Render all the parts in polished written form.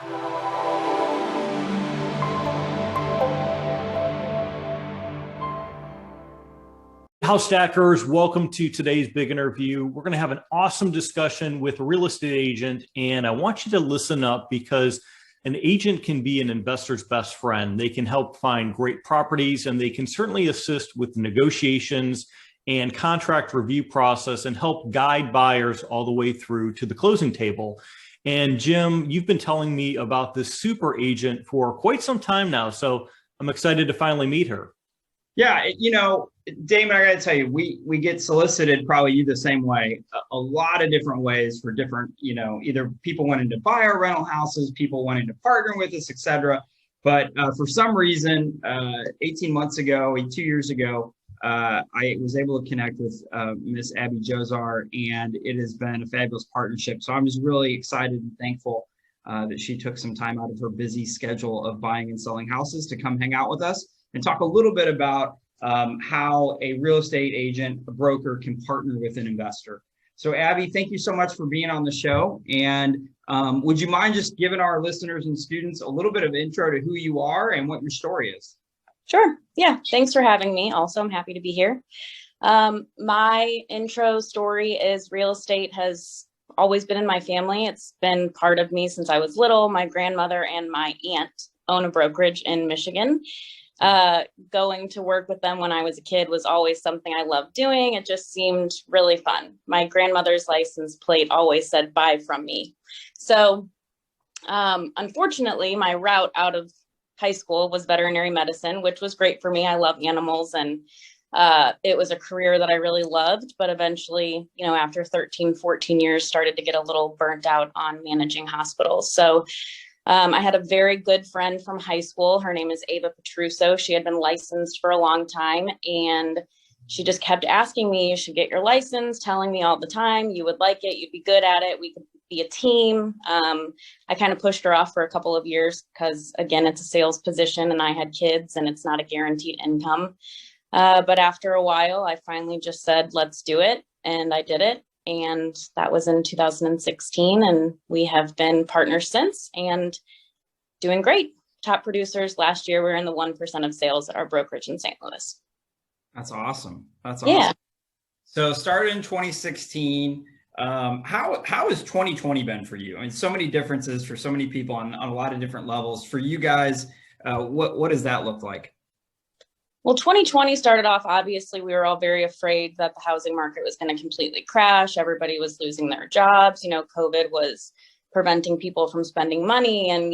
House Stackers, welcome to today's big interview. We're going to have an awesome discussion with a real estate agent, and I want you to listen up because an agent can be an investor's best friend. They can help find great properties, and they can certainly assist with the negotiations and contract review process and help guide buyers all the way through to the closing table. And Jim, you've been telling me about this super agent for quite some time now, so I'm excited to finally meet her. Yeah, Damon, I got to tell you, we get solicited, probably you the same way, a lot of different ways for different, either people wanting to buy our rental houses, people wanting to partner with us, etc. But for some reason, 18 months ago, 2 years ago, I was able to connect with Miss Abbey Josar, and it has been a fabulous partnership. So I'm just really excited and thankful that she took some time out of her busy schedule of buying and selling houses to come hang out with us and talk a little bit about how a real estate agent, a broker, can partner with an investor. So Abby, thank you so much for being on the show. And would you mind just giving our listeners and students a little bit of intro to who you are and what your story is? Sure. Yeah. Thanks for having me. Also, I'm happy to be here. My intro story is real estate has always been in my family. It's been part of me since I was little. My grandmother and my aunt own a brokerage in Michigan. Going to work with them when I was a kid was always something I loved doing. It just seemed really fun. My grandmother's license plate always said "buy from me." So unfortunately, my route out of high school was veterinary medicine, which was great for me. I love animals, and it was a career that I really loved. But eventually, after 13, 14 years, started to get a little burnt out on managing hospitals. So I had a very good friend from high school. Her name is Ava Petruso. She had been licensed for a long time, and she just kept asking me, "You should get your license," telling me all the time, "You would like it, you'd be good at it, we could be a team." I kind of pushed her off for a couple of years because, again, it's a sales position and I had kids and it's not a guaranteed income. But after a while, I finally just said, "Let's do it." And I did it. And that was in 2016. And we have been partners since and doing great. Top producers. Last year, we were in the 1% of sales at our brokerage in St. Louis. That's awesome. That's awesome. Yeah. So started in 2016. How has 2020 been for you? I mean, so many differences for so many people on a lot of different levels. For you guys, what does that look like? Well, 2020 started off, obviously, we were all very afraid that the housing market was going to completely crash. Everybody was losing their jobs. COVID was preventing people from spending money. And,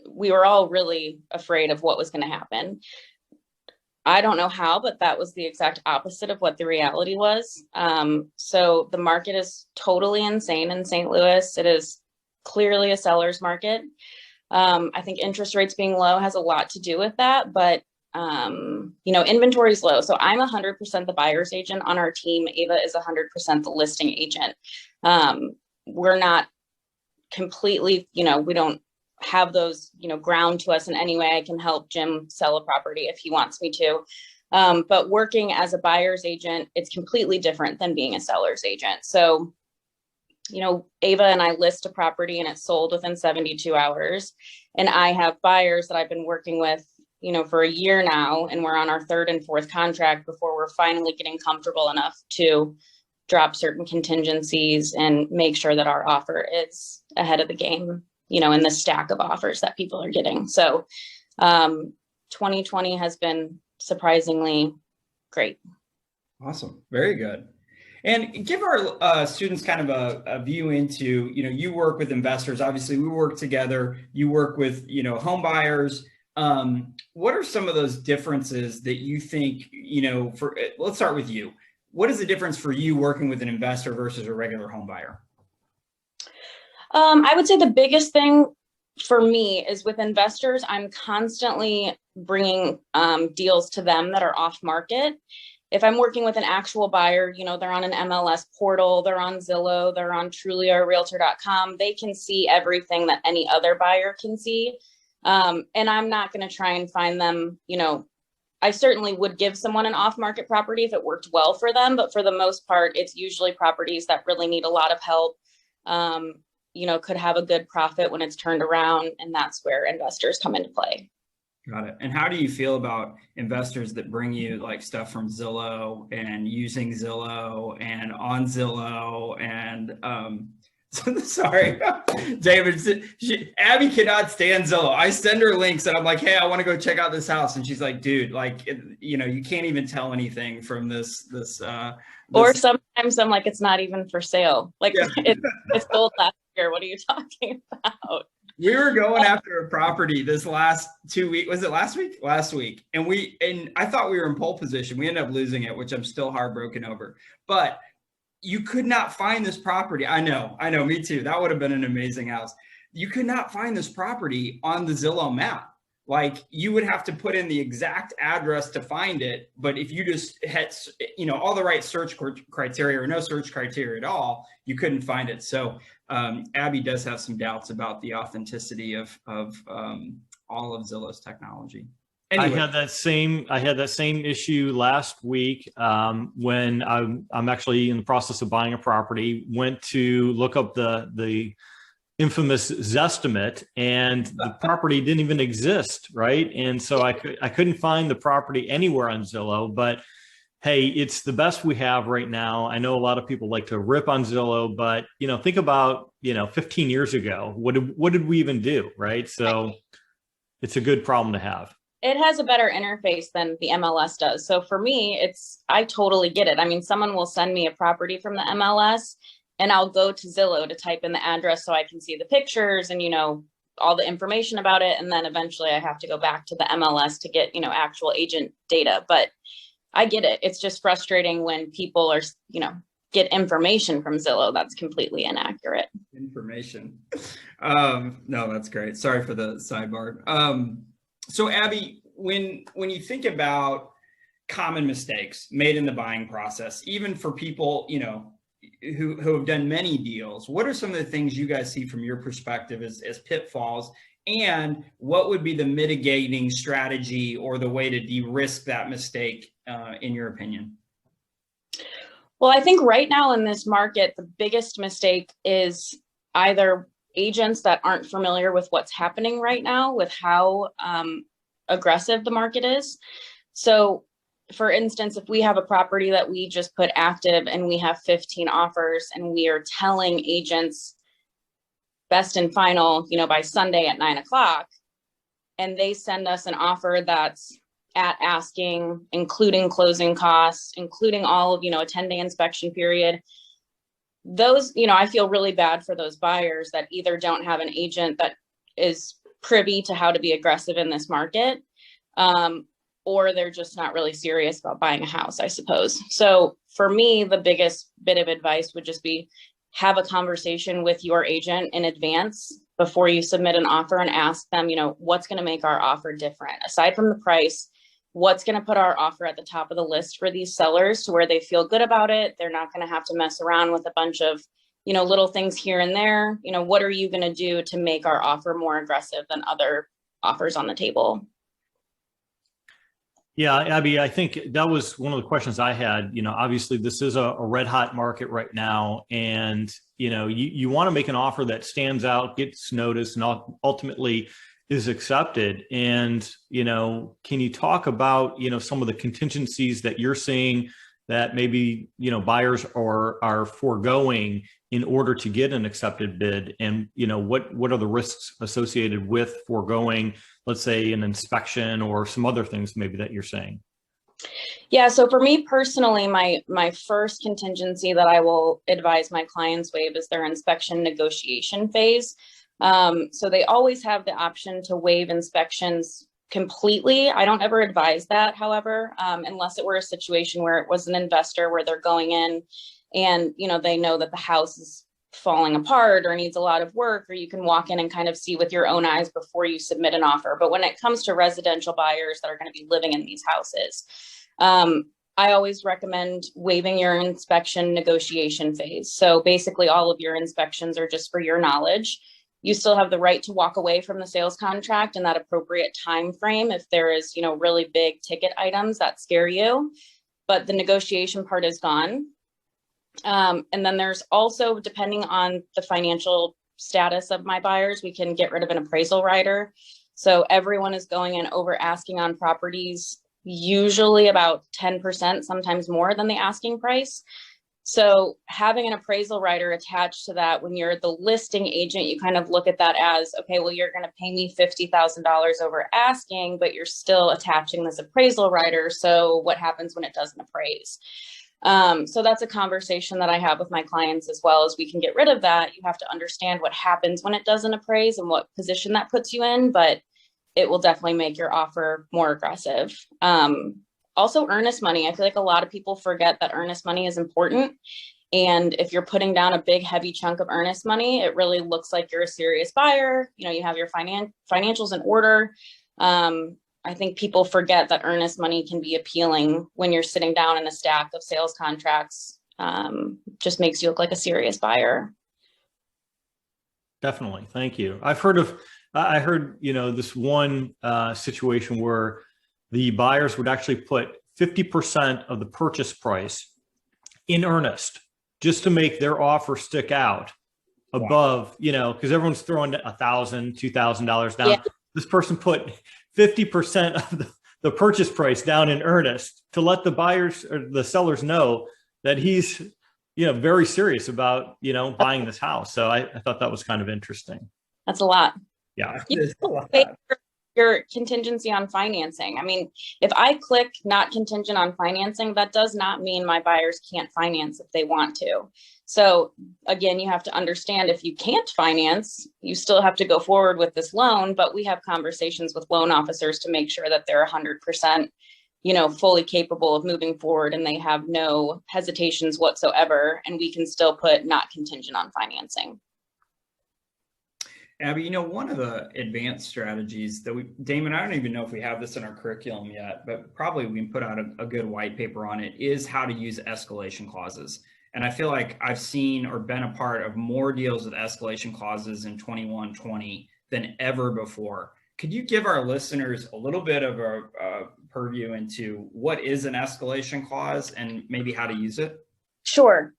we were all really afraid of what was going to happen. I don't know how, but that was the exact opposite of what the reality was. So the market is totally insane in St. Louis. It is clearly a seller's market. I think interest rates being low has a lot to do with that, but inventory is low. So I'm 100% the buyer's agent on our team. Ava is 100% the listing agent. We're not completely, we don't have those, ground to us in any way. I can help Jim sell a property if he wants me to. But working as a buyer's agent, it's completely different than being a seller's agent. So, Ava and I list a property and it's sold within 72 hours. And I have buyers that I've been working with for a year now, and we're on our third and fourth contract before we're finally getting comfortable enough to drop certain contingencies and make sure that our offer is ahead of the game, in the stack of offers that people are getting. So 2020 has been surprisingly great. Awesome. Very good. And give our students kind of a view into, you work with investors. Obviously, we work together. You work with, home buyers. What are some of those differences that you think, let's start with you. What is the difference for you working with an investor versus a regular home buyer? I would say the biggest thing for me is with investors, I'm constantly bringing deals to them that are off market. If I'm working with an actual buyer, they're on an MLS portal, they're on Zillow, they're on Trulia or Realtor.com. They can see everything that any other buyer can see. And I'm not going to try and find them, I certainly would give someone an off-market property if it worked well for them. But for the most part, it's usually properties that really need a lot of help. could have a good profit when it's turned around. And that's where investors come into play. Got it. And how do you feel about investors that bring you like stuff from Zillow and using Zillow and on Zillow and sorry, David, Abby cannot stand Zillow. I send her links and I'm like, hey, I want to go check out this house. And she's like, dude, like, you can't even tell anything from this. Or sometimes I'm like, it's not even for sale. Like yeah. it's sold last year. What are you talking about? We were going after a property this last 2 weeks. Was it last week? Last week. And I thought we were in pole position. We ended up losing it, which I'm still heartbroken over. But you could not find this property. I know, me too. That would have been an amazing house. You could not find this property on the Zillow map. Like you would have to put in the exact address to find it. But if you just had, all the right search criteria or no search criteria at all, you couldn't find it. So Abby does have some doubts about the authenticity of all of Zillow's technology. Anyway. I had that same issue last week when I'm actually in the process of buying a property. Went to look up the infamous Zestimate, and the property didn't even exist, right? And so I couldn't find the property anywhere on Zillow. But hey, it's the best we have right now. I know a lot of people like to rip on Zillow, but think about 15 years ago. What did we even do, right? So it's a good problem to have. It has a better interface than the MLS does. So for me, I totally get it. I mean, someone will send me a property from the MLS and I'll go to Zillow to type in the address so I can see the pictures and, all the information about it. And then eventually I have to go back to the MLS to get, actual agent data. But I get it. It's just frustrating when people are, get information from Zillow that's completely inaccurate. Information. No, that's great. Sorry for the sidebar. So Abby, when you think about common mistakes made in the buying process, even for people, who have done many deals, what are some of the things you guys see from your perspective as pitfalls, and what would be the mitigating strategy or the way to de-risk that mistake, in your opinion? Well, I think right now in this market, the biggest mistake is either agents that aren't familiar with what's happening right now, with how aggressive the market is. So for instance, if we have a property that we just put active and we have 15 offers and we are telling agents best and final, by Sunday at 9:00, and they send us an offer that's at asking, including closing costs, including all of, a 10-day inspection period, those, I feel really bad for those buyers that either don't have an agent that is privy to how to be aggressive in this market, or they're just not really serious about buying a house, I suppose. So for me, the biggest bit of advice would just be have a conversation with your agent in advance before you submit an offer and ask them, what's going to make our offer different? Aside from the price, what's going to put our offer at the top of the list for these sellers to where they feel good about it? They're not going to have to mess around with a bunch of, little things here and there. What are you going to do to make our offer more aggressive than other offers on the table? Yeah, Abby, I think that was one of the questions I had. Obviously this is a red hot market right now, and you want to make an offer that stands out, gets noticed, and ultimately is accepted. And can you talk about some of the contingencies that you're seeing that maybe buyers are foregoing in order to get an accepted bid, and what are the risks associated with foregoing, let's say, an inspection or some other things maybe that you're saying? Yeah, so for me personally, my first contingency that I will advise my clients waive is their inspection negotiation phase. So they always have the option to waive inspections completely. I don't ever advise that, however, unless it were a situation where it was an investor where they're going in and, they know that the house is falling apart or needs a lot of work, or you can walk in and kind of see with your own eyes before you submit an offer. But when it comes to residential buyers that are going to be living in these houses, I always recommend waiving your inspection negotiation phase. So basically all of your inspections are just for your knowledge. You still have the right to walk away from the sales contract in that appropriate time frame if there is, really big ticket items that scare you, but the negotiation part is gone. And then there's also, depending on the financial status of my buyers, we can get rid of an appraisal rider. So everyone is going in over asking on properties, usually about 10%, sometimes more than the asking price. So having an appraisal rider attached to that, when you're the listing agent, you kind of look at that as, okay, well, you're going to pay me $50,000 over asking, but you're still attaching this appraisal rider. So what happens when it doesn't appraise? So that's a conversation that I have with my clients as well. As we can get rid of that, you have to understand what happens when it doesn't appraise and what position that puts you in, but it will definitely make your offer more aggressive. Also, earnest money. I feel like a lot of people forget that earnest money is important. And if you're putting down a big, heavy chunk of earnest money, it really looks like you're a serious buyer. You know, you have your financials in order. I think people forget that earnest money can be appealing when you're sitting down in a stack of sales contracts. Just makes you look like a serious buyer. Definitely. Thank you. I heard, this one situation where the buyers would actually put 50% of the purchase price in earnest just to make their offer stick out above, because everyone's throwing $1,000, $2,000 down. Yeah. This person put 50% of the purchase price down in earnest to let the buyers or the sellers know that he's, very serious about, buying this house. So I thought that was kind of interesting. That's a lot. Yeah. Your contingency on financing. I mean, if I click not contingent on financing, that does not mean my buyers can't finance if they want to. So again, you have to understand if you can't finance, you still have to go forward with this loan, but we have conversations with loan officers to make sure that they're 100%, fully capable of moving forward and they have no hesitations whatsoever. And we can still put not contingent on financing. Abby, one of the advanced strategies that Damon, I don't even know if we have this in our curriculum yet, but probably we can put out a good white paper on it, is how to use escalation clauses. And I feel like I've seen or been a part of more deals with escalation clauses in 21-20 than ever before. Could you give our listeners a little bit of a purview into what is an escalation clause and maybe how to use it? Sure.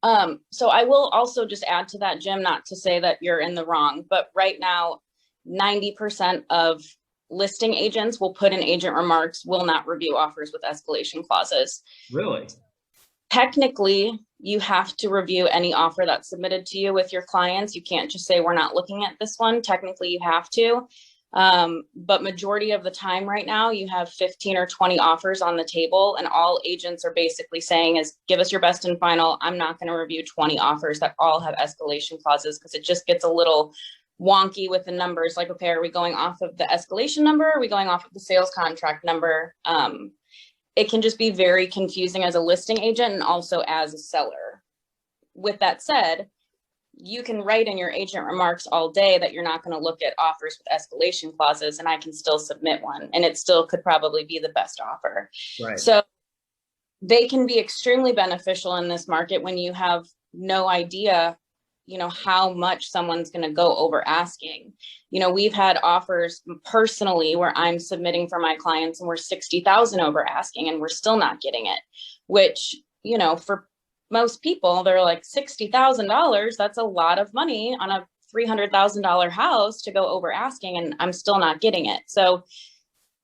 So I will also just add to that, Jim, not to say that you're in the wrong, but right now, 90% of listing agents will put in agent remarks, will not review offers with escalation clauses. Really? Technically, you have to review any offer that's submitted to you with your clients. You can't just say, we're not looking at this one. Technically, you have to. But majority of the time right now, you have 15 or 20 offers on the table, and all agents are basically saying is, give us your best and final. I'm not going to review 20 offers that all have escalation clauses, because it just gets a little wonky with the numbers. Like, okay, are we going off of the escalation number? Are we going off of the sales contract number? It can just be very confusing as a listing agent and also as a seller. With that said, you can write in your agent remarks all day that you're not going to look at offers with escalation clauses, and I can still submit one, and it still could probably be the best offer. Right. So they can be extremely beneficial in this market when you have no idea, how much someone's going to go over asking. We've had offers personally where I'm submitting for my clients and we're 60,000 over asking and we're still not getting it, which, for most people, they're like $60,000. That's a lot of money on a $300,000 house to go over asking, and I'm still not getting it. So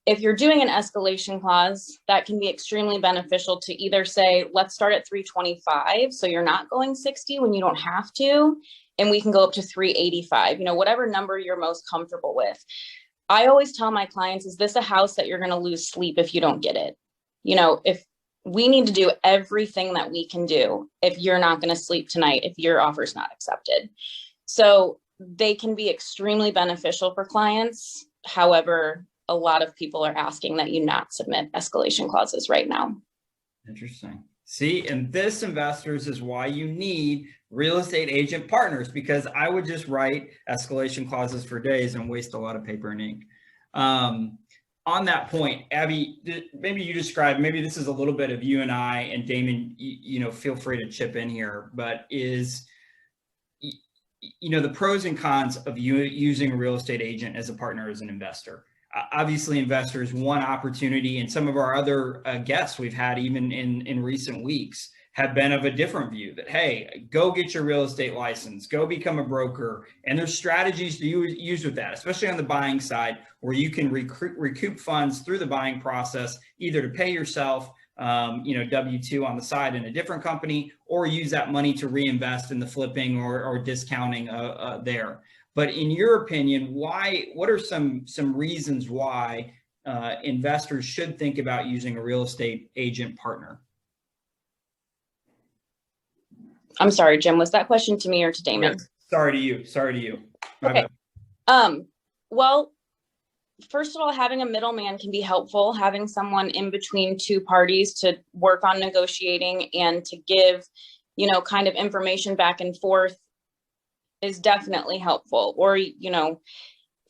if you're doing an escalation clause, that can be extremely beneficial to either say, let's start at 325. So you're not going 60 when you don't have to, and we can go up to 385, whatever number you're most comfortable with. I always tell my clients, is this a house that you're going to lose sleep if you don't get it? If we need to do everything that we can do if you're not going to sleep tonight, if your offer is not accepted. So they can be extremely beneficial for clients. However, a lot of people are asking that you not submit escalation clauses right now. Interesting. See, and this, investors, is why you need real estate agent partners, because I would just write escalation clauses for days and waste a lot of paper and ink. On that point, Abby, maybe you describe, maybe this is a little bit of you and I, and Damon, feel free to chip in here, but is, the pros and cons of you using a real estate agent as a partner, as an investor. Obviously, investors want opportunity, and some of our other guests we've had even in recent weeks have been of a different view that, hey, go get your real estate license, go become a broker. And there's strategies to use with that, especially on the buying side, where you can recoup funds through the buying process, either to pay yourself, W-2 on the side in a different company, or use that money to reinvest in the flipping or discounting there. But in your opinion, what are some reasons why investors should think about using a real estate agent partner? I'm sorry, Jim, was that question to me or to Damon? Yes. Sorry to you. Okay. Well, first of all, having a middleman can be helpful. Having someone in between two parties to work on negotiating and to give, kind of information back and forth is definitely helpful. Or,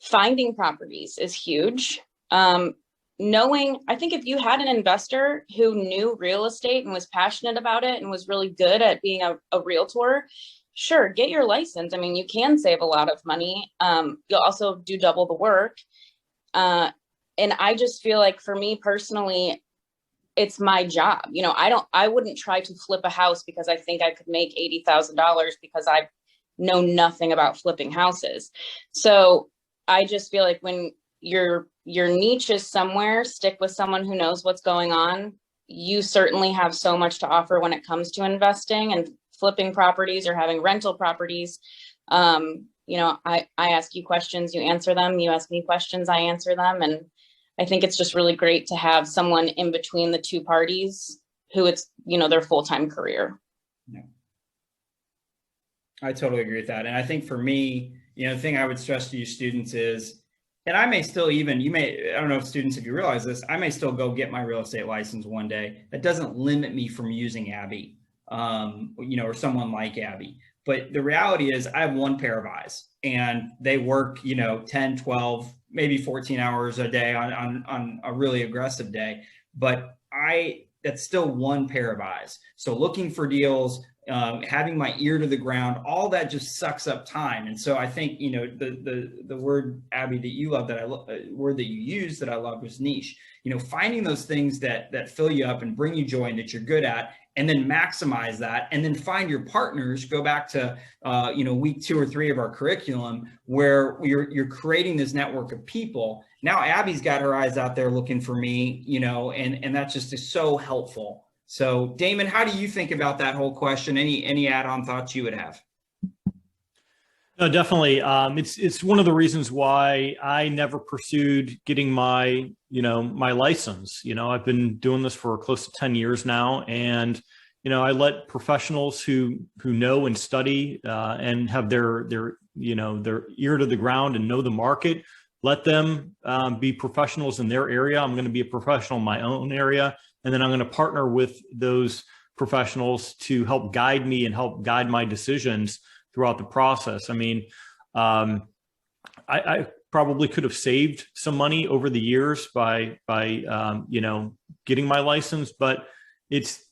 finding properties is huge. I think if you had an investor who knew real estate and was passionate about it and was really good at being a realtor, sure, get your license. I mean, you can save a lot of money. You'll also do double the work. And I just feel like for me personally, it's my job. I wouldn't try to flip a house because I think I could make $80,000 because I know nothing about flipping houses. So I just feel like when your niche is somewhere, stick with someone who knows what's going on. You certainly have so much to offer when it comes to investing and flipping properties or having rental properties. I ask you questions, you answer them. You ask me questions, I answer them. And I think it's just really great to have someone in between the two parties who it's, their full-time career. Yeah. I totally agree with that. And I think for me, the thing I would stress to you students is, and I may still I don't know if students, if you realize this, I may still go get my real estate license one day. That doesn't limit me from using Abbey, or someone like Abbey. But the reality is I have one pair of eyes and they work, 10, 12, maybe 14 hours a day on a really aggressive day. But that's still one pair of eyes. So looking for deals, having my ear to the ground, all that just sucks up time. And so I think, the word, Abbey, that you love, word that you use that I love was niche. Finding those things that fill you up and bring you joy and that you're good at, and then maximize that, and then find your partners. Go back to week 2 or 3 of our curriculum, where you're creating this network of people. Now Abby's got her eyes out there looking for me, and that just is so helpful. So Damon, how do you think about that whole question? Any add-on thoughts you would have? No, definitely. It's one of the reasons why I never pursued getting my license. I've been doing this for close to 10 years now. And, I let professionals who know and study and have their ear to the ground and know the market, let them be professionals in their area. I'm going to be a professional in my own area. And then I'm going to partner with those professionals to help guide me and help guide my decisions throughout the process. I mean, I probably could have saved some money over the years by getting my license, but it's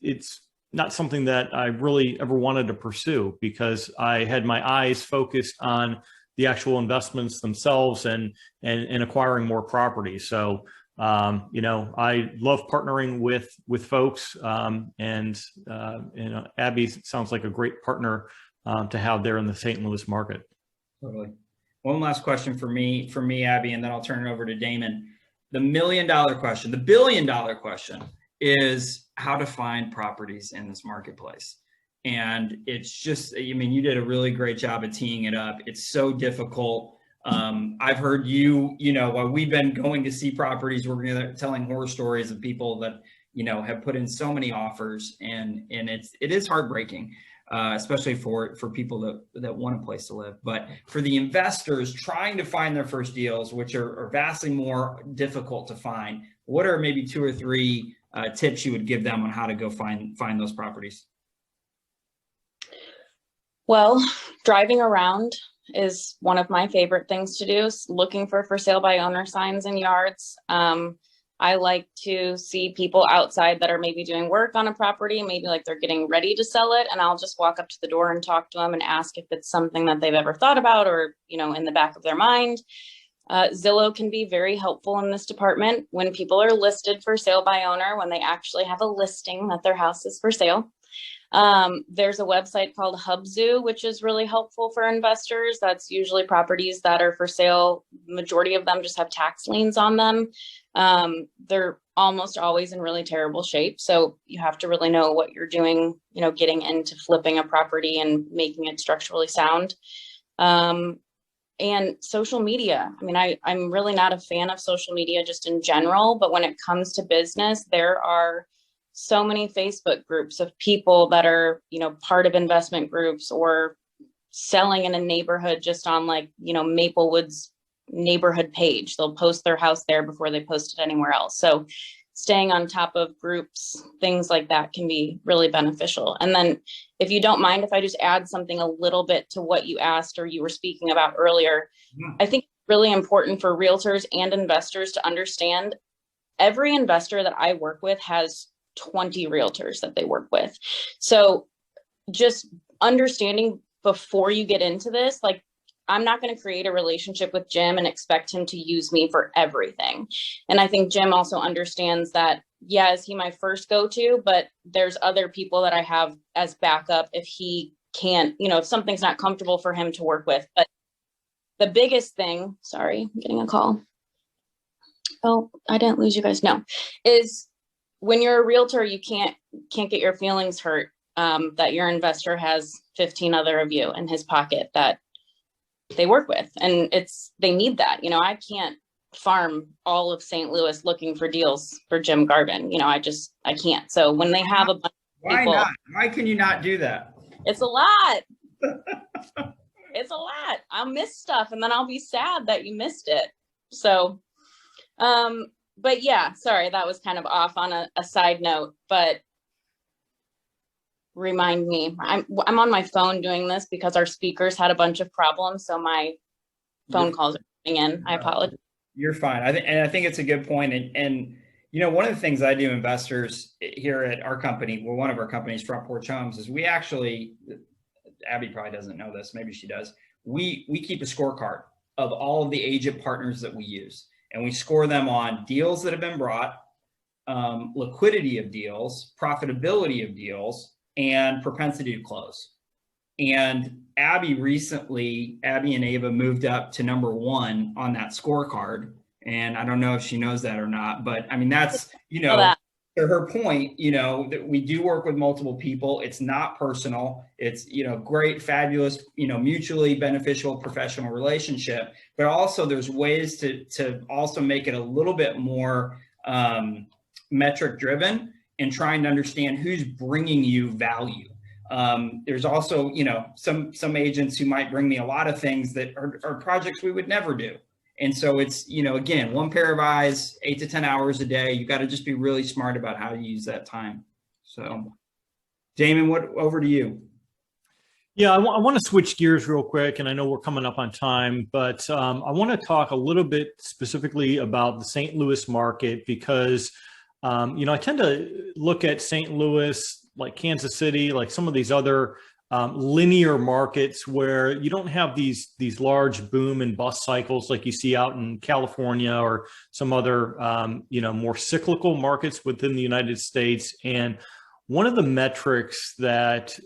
not something that I really ever wanted to pursue because I had my eyes focused on the actual investments themselves and acquiring more property. So I love partnering with folks, and Abbey sounds like a great partner to have there in the St. Louis market. Totally. One last question for me, Abbey, and then I'll turn it over to Damon. The $1 million question, the $1 billion question is how to find properties in this marketplace. And it's just, you did a really great job of teeing it up. It's so difficult. I've heard while we've been going to see properties, we're telling horror stories of people that, have put in so many offers, and it is heartbreaking, especially for people that want a place to live. But for the investors trying to find their first deals, which are vastly more difficult to find, what are maybe 2 or 3 tips you would give them on how to go find those properties? Well, driving around is one of my favorite things to do, looking for sale by owner signs in yards. I like to see people outside that are maybe doing work on a property, maybe like they're getting ready to sell it. And I'll just walk up to the door and talk to them and ask if it's something that they've ever thought about or, in the back of their mind. Zillow can be very helpful in this department when people are listed for sale by owner, when they actually have a listing that their house is for sale. There's a website called Hubzu, which is really helpful for investors. That's usually properties that are for sale. Majority of them just have tax liens on them. They're almost always in really terrible shape. So you have to really know what you're doing, getting into flipping a property and making it structurally sound. And social media. I mean, I'm really not a fan of social media just in general, but when it comes to business, there are so many Facebook groups of people that are, part of investment groups or selling in a neighborhood just on Maplewood's neighborhood page. They'll post their house there before they post it anywhere else. So staying on top of groups, things like that can be really beneficial. And then if you don't mind, if I just add something a little bit to what you asked or you were speaking about earlier, I think it's really important for realtors and investors to understand every investor that I work with has 20 realtors that they work with. So just understanding before you get into this, I'm not going to create a relationship with Jim and expect him to use me for everything. And I think Jim also understands that, is he my first go-to, but there's other people that I have as backup if he can't, if something's not comfortable for him to work with. But the biggest thing, sorry, I'm getting a call. Oh, I didn't lose you guys. No, is when you're a realtor, you can't get your feelings hurt that your investor has 15 other of you in his pocket that they work with, and they need that. I can't farm all of St. Louis looking for deals for Jim Garvin. I can't. So when they have a bunch of people, why not? Why can you not do that? It's a lot. It's a lot. I'll miss stuff and then I'll be sad that you missed it. So, but yeah, sorry, that was kind of off on a side note, but remind me. I'm on my phone doing this because our speakers had a bunch of problems, so my phone calls are coming in. I apologize. You're fine. I think it's a good point. And one of the things I do investors here at our company, well, one of our companies, Front Porch Homes, is we actually, Abby probably doesn't know this, maybe she does. We keep a scorecard of all of the agent partners that we use, and we score them on deals that have been brought, liquidity of deals, profitability of deals, and propensity to close. And Abby and Ava moved up to number 1 on that scorecard. And I don't know if she knows that or not, but I mean, that's, to her point, that we do work with multiple people. It's not personal. It's, great, fabulous, mutually beneficial professional relationship, but also there's ways to also make it a little bit more metric driven and trying to understand who's bringing you value. There's also, some agents who might bring me a lot of things that are projects we would never do. And so it's, again, one pair of eyes, 8 to 10 hours a day. You got to just be really smart about how to use that time. So Damon, over to you. Yeah, I want to switch gears real quick, and I know we're coming up on time, but I want to talk a little bit specifically about the St. Louis market because I tend to look at St. Louis, like Kansas City, like some of these other linear markets where you don't have these large boom and bust cycles like you see out in California or some other, more cyclical markets within the United States. And one of the metrics that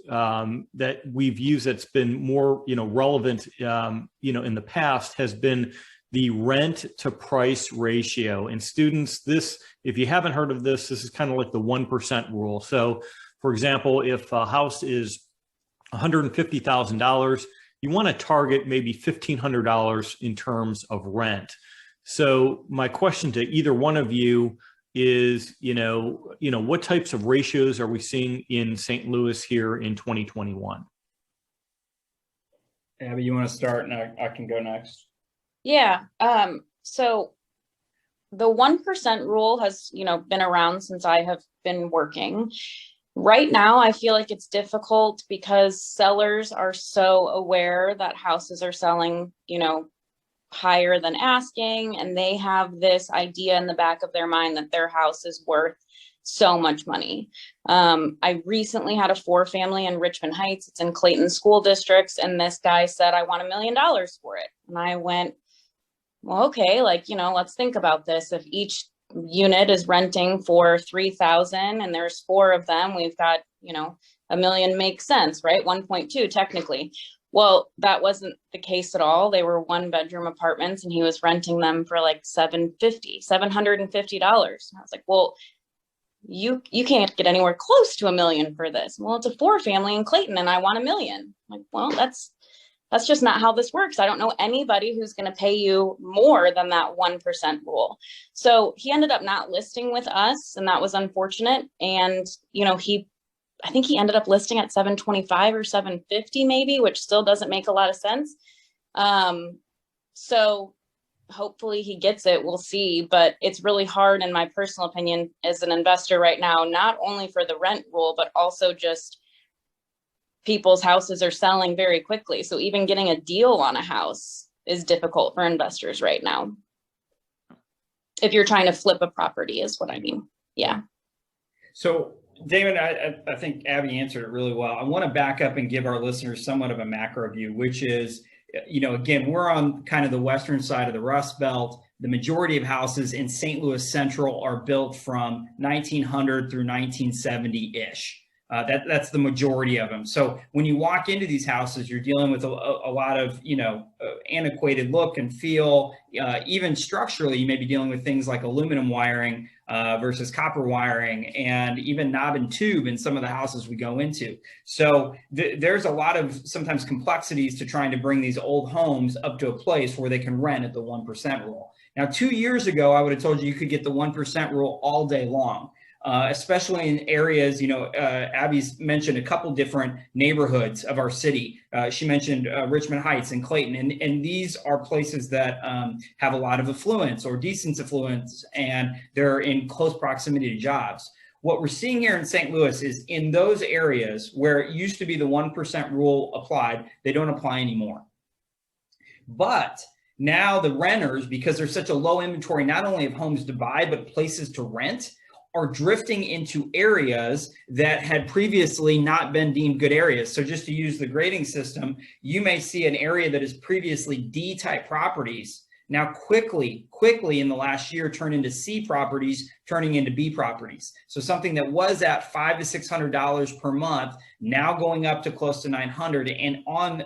we've used that's been more, relevant, in the past has been the rent to price ratio. And students, if you haven't heard of this is kind of like the 1% rule. So for example, if a house is $150,000, you want to target maybe $1,500 in terms of rent. So my question to either one of you is, what types of ratios are we seeing in St. Louis here in 2021? Abby, you want to start and I can go next? Yeah. So the 1% rule has, been around since I have been working. Right now, I feel like it's difficult because sellers are so aware that houses are selling, higher than asking, and they have this idea in the back of their mind that their house is worth so much money. I recently had a 4-family in Richmond Heights. It's in Clayton school districts, and this guy said, I want $1 million for it. And I went, well, okay, let's think about this. If each unit is renting for $3,000 and there's 4 of them, we've got, $1 $1 million makes sense, right? 1.2 technically. Well, that wasn't the case at all. They were 1-bedroom apartments and he was renting them for like $750. And I was like, well, you can't get anywhere close to $1 million for this. Well, it's a 4-family in Clayton and I want $1 million. I'm like, well, that's just not how this works. I don't know anybody who's going to pay you more than that 1% rule. So he ended up not listing with us, and that was unfortunate. And, I think he ended up listing at 725 or 750 maybe, which still doesn't make a lot of sense. So hopefully he gets it. We'll see. But it's really hard, in my personal opinion, as an investor right now, not only for the rent rule, but also just people's houses are selling very quickly. So even getting a deal on a house is difficult for investors right now. If you're trying to flip a property is what I mean. Yeah. So Damon, I think Abby answered it really well. I want to back up and give our listeners somewhat of a macro view, which is, again, we're on kind of the western side of the Rust Belt. The majority of houses in St. Louis Central are built from 1900 through 1970-ish. That's the majority of them. So when you walk into these houses, you're dealing with a lot of, antiquated look and feel. Even structurally, you may be dealing with things like aluminum wiring versus copper wiring, and even knob and tube in some of the houses we go into. So there's a lot of sometimes complexities to trying to bring these old homes up to a place where they can rent at the 1% rule. Now, 2 years ago, I would have told you could get the 1% rule all day long. Especially in areas, Abby's mentioned a couple different neighborhoods of our city. She mentioned Richmond Heights and Clayton, and these are places that have a lot of affluence or decent affluence, and they're in close proximity to jobs. What we're seeing here in St. Louis is in those areas where it used to be the 1% rule applied, they don't apply anymore. But now the renters, because there's such a low inventory, not only of homes to buy, but places to rent, are drifting into areas that had previously not been deemed good areas. So just to use the grading system, you may see an area that is previously D-type properties now quickly in the last year turn into C properties, turning into B properties. So something that was at $500 to $600 per month, now going up to close to $900 and on,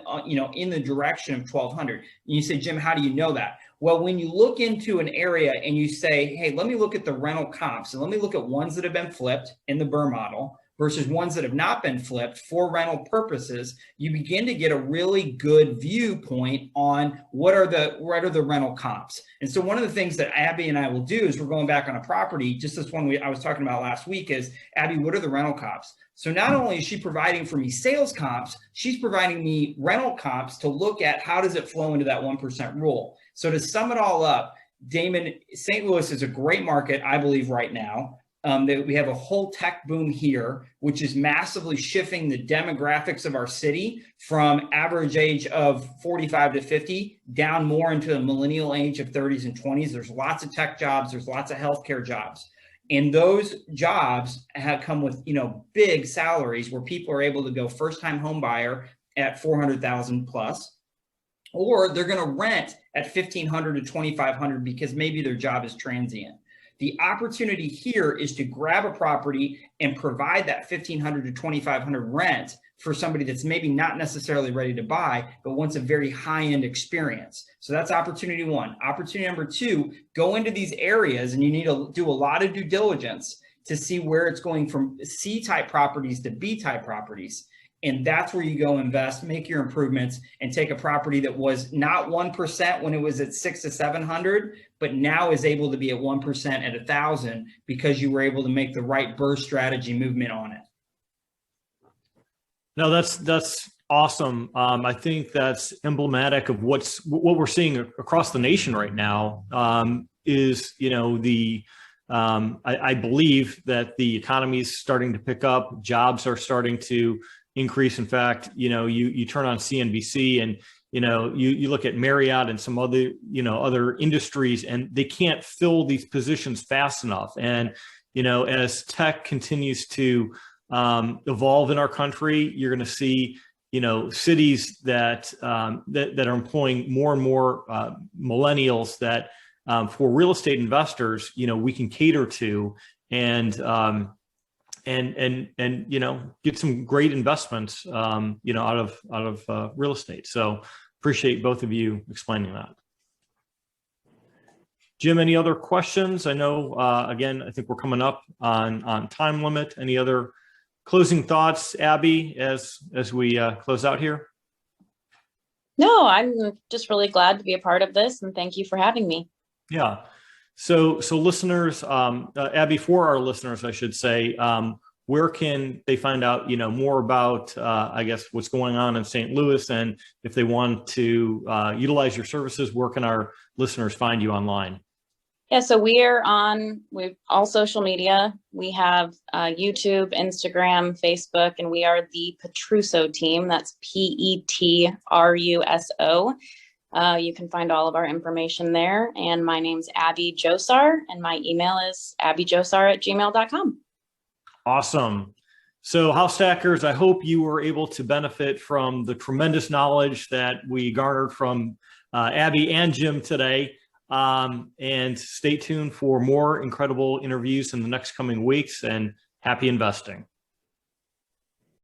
in the direction of $1,200. And you say, Jim, how do you know that? Well, when you look into an area and you say, hey, let me look at the rental comps and let me look at ones that have been flipped in the Burr model versus ones that have not been flipped for rental purposes, you begin to get a really good viewpoint on what are the rental comps. And so one of the things that Abby and I will do is we're going back on a property, just this one I was talking about last week is, Abby, what are the rental comps? So not only is she providing for me sales comps, she's providing me rental comps to look at how does it flow into that 1% rule. So to sum it all up, Damon, St. Louis is a great market, I believe, right now. We have a whole tech boom here, which is massively shifting the demographics of our city from average age of 45 to 50 down more into the millennial age of 30s and 20s. There's lots of tech jobs. There's lots of healthcare jobs. And those jobs have come with, big salaries where people are able to go first-time home buyer at $400,000 plus, or they're going to rent at $1,500 to $2,500 because maybe their job is transient. The opportunity here is to grab a property and provide that $1,500 to $2,500 rent for somebody that's maybe not necessarily ready to buy, but wants a very high-end experience. So that's opportunity one. Opportunity number two, go into these areas and you need to do a lot of due diligence to see where it's going from C-type properties to B-type properties. And that's where you go invest, make your improvements, and take a property that was not 1% when it was at 600 to 700, but now is able to be at 1% at 1,000 because you were able to make the right burst strategy movement on it. No, that's awesome. I think that's emblematic of what we're seeing across the nation right now. I believe that the economy is starting to pick up, jobs are starting to increase. In fact, you turn on CNBC and you look at Marriott and some other industries, and they can't fill these positions fast enough. And as tech continues to evolve in our country, you're going to see cities that are employing more and more millennials that for real estate investors we can cater to, and and you know, get some great investments, you know, out of real estate. So appreciate both of you explaining that. Jim, any other questions? I know, again, I think we're coming up on time limit. Any other closing thoughts, Abby, as we close out here? No, I'm just really glad to be a part of this, and thank you for having me. Yeah. So listeners, Abby, for our listeners, I should say, where can they find out, you know, more about, I guess, what's going on in St. Louis, and if they want to utilize your services, where can our listeners find you online? Yeah, so we're all social media. We have YouTube, Instagram, Facebook, and we are the Petruso team. That's Petruso. You can find all of our information there. And my name's Abbey Josar, and my email is abbyjosar@gmail.com. Awesome. So house stackers, I hope you were able to benefit from the tremendous knowledge that we garnered from Abby and Jim today. And stay tuned for more incredible interviews in the next coming weeks, and happy investing.